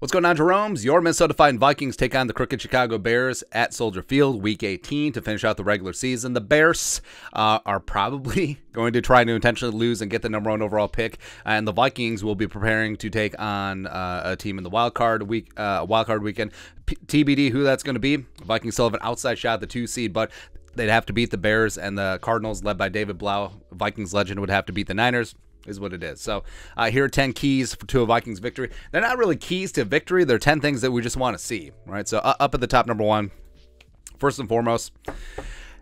What's going on, Jerome's? Your Minnesota Vikings take on the crooked Chicago Bears at Soldier Field, Week 18, to finish out the regular season. The Bears are probably going to try to intentionally lose and get the #1 overall pick, and the Vikings will be preparing to take on a team in the wildcard weekend. TBD who that's going to be. Vikings still have an outside shot at the 2 seed, but they'd have to beat the Bears, and the Cardinals, led by David Blau, Vikings legend, would have to beat the Niners. Is what it is. So here are 10 keys to a Vikings victory. They're not really keys to victory. They're 10 things that we just want to see, right? So up at the top, #1, first and foremost,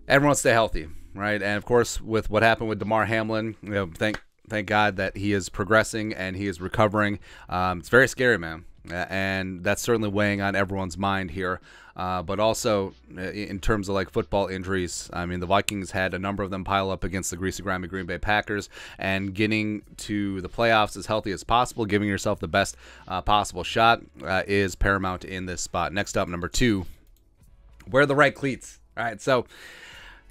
everyone stay healthy, right? And of course, with what happened with Damar Hamlin, thank God that he is progressing and he is recovering. It's very scary, man. And that's certainly weighing on everyone's mind here. But also in terms of like football injuries, I mean, the Vikings had a number of them pile up against the greasy grimy Green Bay Packers, and getting to the playoffs as healthy as possible, giving yourself the best possible shot is paramount in this spot. Next up, #2, wear the right cleats. All right, so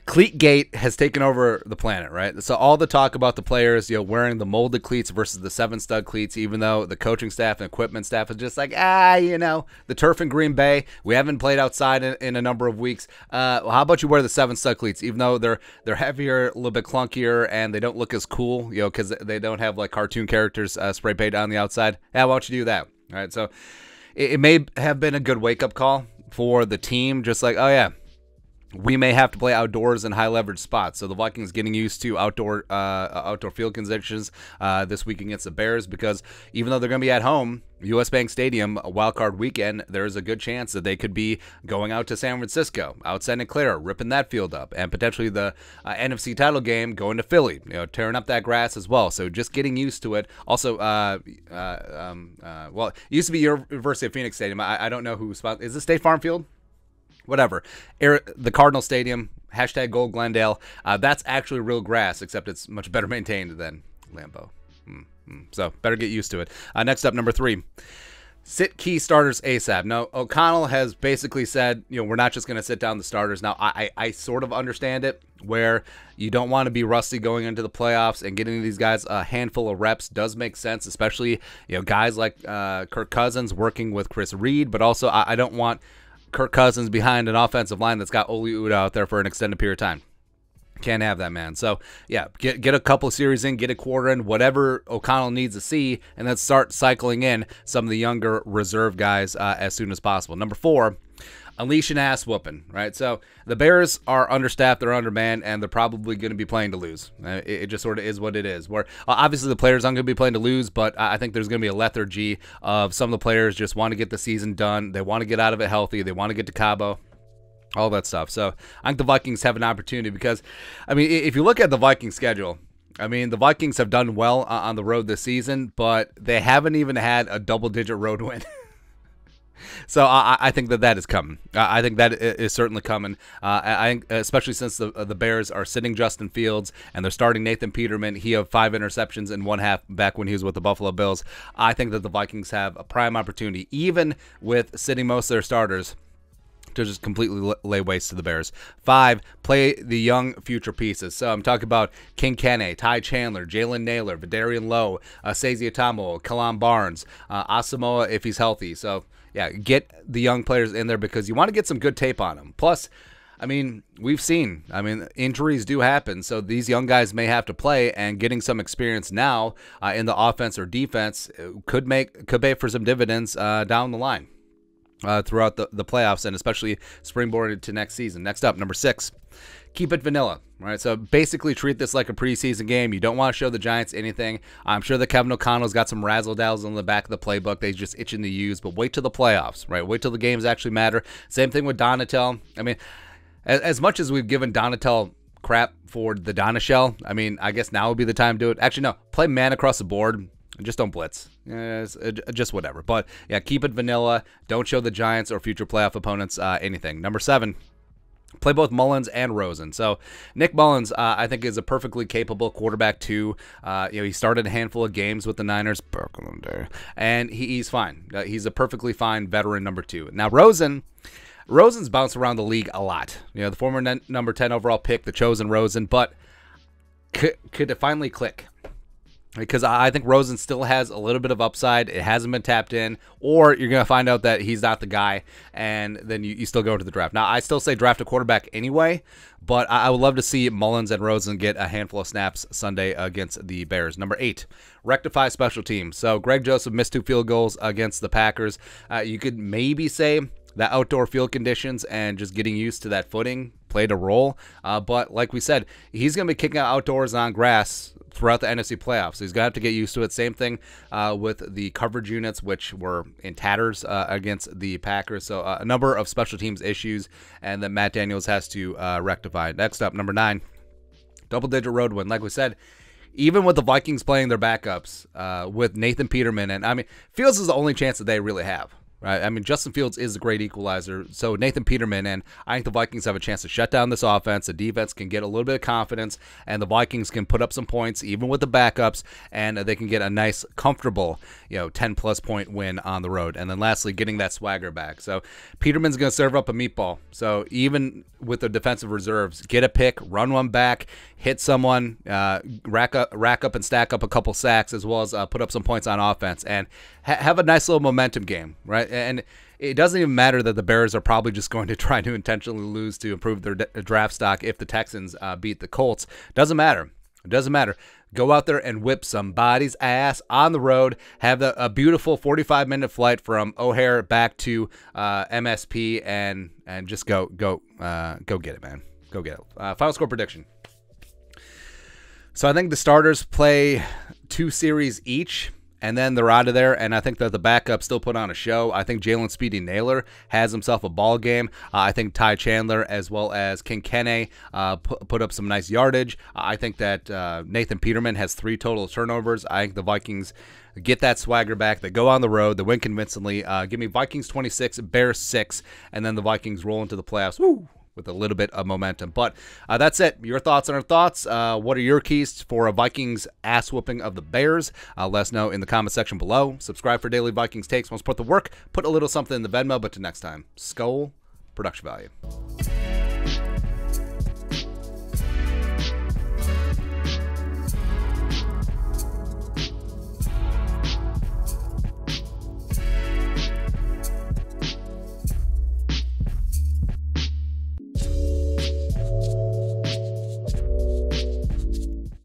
Cleatgate has taken over the planet, right? So all the talk about the players, wearing the molded cleats versus the 7-stud cleats, even though the coaching staff and equipment staff is just like, the turf in Green Bay, we haven't played outside in a number of weeks. Well, how about you wear the 7-stud cleats, even though they're heavier, a little bit clunkier, and they don't look as cool, because they don't have like cartoon characters spray painted on the outside. Yeah, why don't you do that? All right, so it may have been a good wake-up call for the team, just like, oh yeah, we may have to play outdoors in high leverage spots. So the Vikings getting used to outdoor field conditions this week against the Bears, because even though they're going to be at home, US Bank Stadium, a wild card weekend, there's a good chance that they could be going out to San Francisco, out Santa Clara, ripping that field up, and potentially the NFC title game going to Philly, tearing up that grass as well. So just getting used to it. Also, well, it used to be University of Phoenix Stadium. I don't know who spot. Is it State Farm Field? Whatever. The Cardinal Stadium, #Gold Glendale. That's actually real grass, except it's much better maintained than Lambeau. So better get used to it. Next up, #3. Sit key starters ASAP. Now, O'Connell has basically said, we're not just going to sit down the starters. Now, I sort of understand it, where you don't want to be rusty going into the playoffs, and getting these guys a handful of reps does make sense, especially, guys like Kirk Cousins working with Chris Reed. But also, I don't want Kirk Cousins behind an offensive line that's got Oli Udoh out there for an extended period of time. Can't have that, man. So, yeah, get a couple of series in, get a quarter in, whatever O'Connell needs to see, and then start cycling in some of the younger reserve guys as soon as possible. #4, unleash an ass whooping, right? So the Bears are understaffed, they're undermanned, and they're probably going to be playing to lose. It just sort of is what it is. Where obviously the players aren't going to be playing to lose, but I think there's going to be a lethargy of some of the players just want to get the season done. They want to get out of it healthy. They want to get to Cabo. All that stuff. So I think the Vikings have an opportunity, because, I mean, if you look at the Vikings schedule, I mean, the Vikings have done well on the road this season, but they haven't even had a double-digit road win. So I think that is coming. I think that is certainly coming. Especially since the Bears are sitting Justin Fields and they're starting Nathan Peterman. He had 5 interceptions in one half back when he was with the Buffalo Bills. I think that the Vikings have a prime opportunity, even with sitting most of their starters, to just completely lay waste to the Bears. 5, play the young future pieces. So I'm talking about King Kene, Ty Chandler, Jalen Naylor, Vidarian Lowe, Sezi Atamo, Kalam Barnes, Asamoah if he's healthy. So, yeah, get the young players in there, because you want to get some good tape on them. Plus, I mean, we've seen, injuries do happen, so these young guys may have to play, and getting some experience now in the offense or defense could pay for some dividends down the line. Throughout the playoffs, and especially springboarded to next season. Next up, #6, keep it vanilla, right? So basically treat this like a preseason game. You don't want to show the Giants anything. I'm sure that Kevin O'Connell's got some razzle-dazzle in the back of the playbook that he's just itching to use, but wait till the playoffs, right? Wait till the games actually matter. Same thing with Donatel. I mean, as much as we've given Donatel crap for the Donashell, I guess now would be the time to do it. Actually, no, play man across the board. Just don't blitz. Just whatever. But, yeah, keep it vanilla. Don't show the Giants or future playoff opponents anything. #7, play both Mullins and Rosen. So Nick Mullins, I think, is a perfectly capable quarterback too. He started a handful of games with the Niners, and he's fine. He's a perfectly fine veteran #2. Now Rosen's bounced around the league a lot. The former number 10 overall pick, the chosen Rosen, but could it finally click? because I think Rosen still has a little bit of upside. It hasn't been tapped in, or you're going to find out that he's not the guy, and then you still go into the draft. Now, I still say draft a quarterback anyway, but I would love to see Mullins and Rosen get a handful of snaps Sunday against the Bears. Number 8, rectify special teams. So Greg Joseph missed 2 field goals against the Packers. You could maybe say that outdoor field conditions and just getting used to that footing played a role. But like we said, he's going to be kicking out outdoors on grass throughout the NFC playoffs. So he's going to have to get used to it. Same thing with the coverage units, which were in tatters against the Packers. So a number of special teams issues, and that Matt Daniels has to rectify. Next up, number 9, double-digit road win. Like we said, even with the Vikings playing their backups with Nathan Peterman, and I mean, Fields is the only chance that they really have. Right? I mean, Justin Fields is a great equalizer. So Nathan Peterman, and I think the Vikings have a chance to shut down this offense. The defense can get a little bit of confidence, and the Vikings can put up some points, even with the backups, and they can get a nice, comfortable, 10-plus point win on the road. And then lastly, getting that swagger back. So Peterman's going to serve up a meatball. So even with the defensive reserves, get a pick, run one back, hit someone, rack up and stack up a couple sacks, as well as put up some points on offense, and have a nice little momentum game, right? And it doesn't even matter that the Bears are probably just going to try to intentionally lose to improve their draft stock if the Texans beat the Colts. Doesn't matter. It doesn't matter. Go out there and whip somebody's ass on the road. Have a beautiful 45-minute flight from O'Hare back to MSP, and just go get it, man. Go get it. Final score prediction. So I think the starters play 2 series each, and then they're out of there, and I think that the backups still put on a show. I think Jalen Speedy Naylor has himself a ball game. I think Ty Chandler as well as King Kene put up some nice yardage. I think that Nathan Peterman has 3 total turnovers. I think the Vikings get that swagger back. They go on the road. They win convincingly. Give me Vikings 26, Bears 6, and then the Vikings roll into the playoffs. Woo! With a little bit of momentum. But that's it. Your thoughts on our thoughts. What are your keys for a Vikings ass whooping of the Bears? Let us know in the comment section below. Subscribe for daily Vikings takes. Want to support the work? Put a little something in the Venmo. But to next time, Skull Production Value.